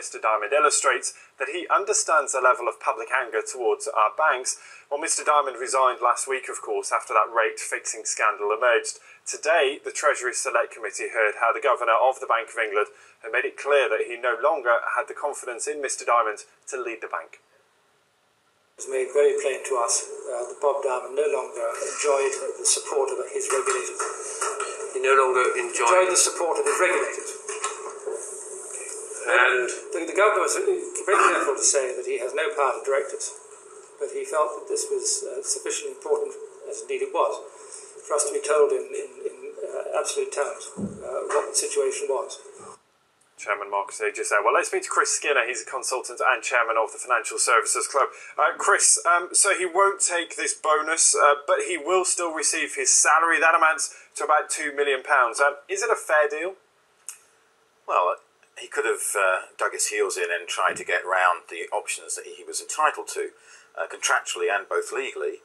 Mr. Diamond illustrates that he understands the level of public anger towards our banks. Well, Mr. Diamond resigned last week, of course, after that rate-fixing scandal emerged. Today, the Treasury Select Committee heard how the Governor of the Bank of England had made it clear that he no longer had the confidence in Mr. Diamond to lead the bank. It was made very plain to us that Bob Diamond no longer enjoyed the support of his regulators. He no longer enjoyed the support of his regulators. And the Governor was very careful to say that he has no power to direct us, but he felt that this was sufficiently important, as indeed it was, for us to be told in absolute terms what the situation was. Chairman Marcus Aegis there. Well, let's speak to Chris Skinner. He's a consultant and chairman of the Financial Services Club. Chris, so he won't take this bonus, but he will still receive his salary. That amounts to about £2 million. Is it a fair deal? Well, he could have dug his heels in and tried to get around the options that he was entitled to, contractually and both legally.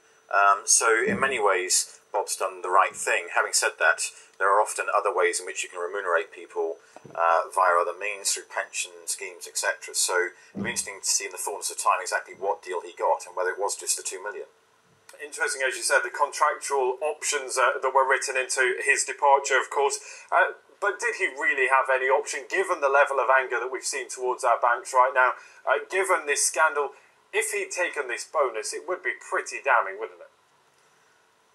So in many ways, Bob's done the right thing. Having said that, there are often other ways in which you can remunerate people via other means, through pension schemes, etc. So it'll be interesting to see in the fullness of time exactly what deal he got and whether it was just the $2 million. Interesting, as you said, the contractual options that were written into his departure, of course. But did he really have any option, given the level of anger that we've seen towards our banks right now? Given this scandal, if he'd taken this bonus, it would be pretty damning, wouldn't it?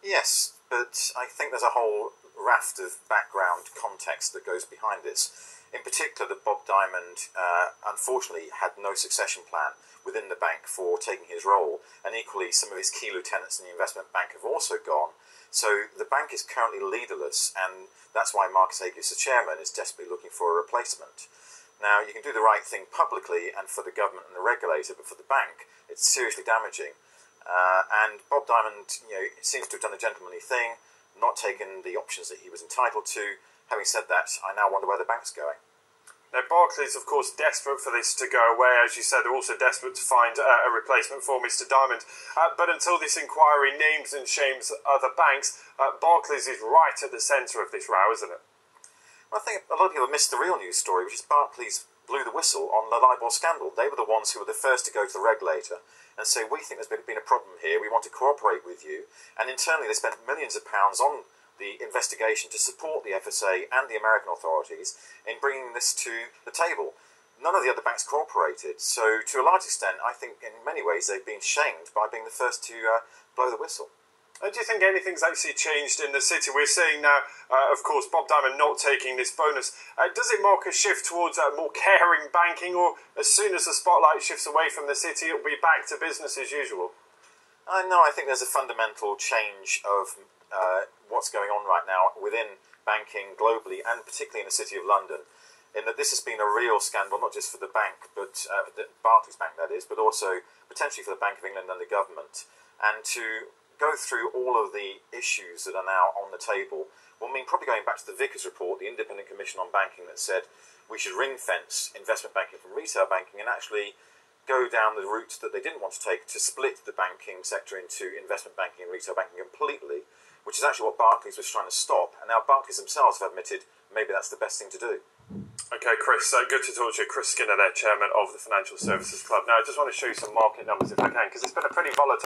Yes, but I think there's a whole raft of background context that goes behind this. In particular, that Bob Diamond, unfortunately, had no succession plan within the bank for taking his role, and equally some of his key lieutenants in the investment bank have also gone. So the bank is currently leaderless, and that's why Marcus Aegis, the chairman, is desperately looking for a replacement. Now, you can do the right thing publicly and for the government and the regulator, but for the bank, it's seriously damaging. And Bob Diamond, seems to have done a gentlemanly thing, not taken the options that he was entitled to. Having said that, I now wonder where the bank's going. Now, Barclays, of course, desperate for this to go away. As you said, they're also desperate to find a replacement for Mr. Diamond. But until this inquiry names and shames other banks, Barclays is right at the centre of this row, isn't it? Well, I think a lot of people missed the real news story, which is Barclays blew the whistle on the LIBOR scandal. They were the ones who were the first to go to the regulator and say, we think there's been a problem here, we want to cooperate with you. And internally they spent millions of pounds on the investigation to support the FSA and the American authorities in bringing this to the table. None of the other banks cooperated, so to a large extent I think in many ways they've been shamed by being the first to blow the whistle. Do you think anything's actually changed in the city? We're seeing now, of course, Bob Diamond not taking this bonus. Does it mark a shift towards more caring banking, or as soon as the spotlight shifts away from the city, it'll be back to business as usual? No, I think there's a fundamental change of what's going on right now within banking globally, and particularly in the City of London, in that this has been a real scandal, not just for the bank, but the Barclays Bank, that is, but also potentially for the Bank of England and the government. And to go through all of the issues that are now on the table will mean probably going back to the Vickers report, the Independent Commission on Banking, that said we should ring-fence investment banking from retail banking and actually go down the route that they didn't want to take to split the banking sector into investment banking and retail banking completely, which is actually what Barclays was trying to stop. And now Barclays themselves have admitted maybe that's the best thing to do. Okay, Chris, good to talk to you. Chris Skinner there, chairman of the Financial Services Club. Now, I just want to show you some market numbers if I can, because it's been a pretty volatile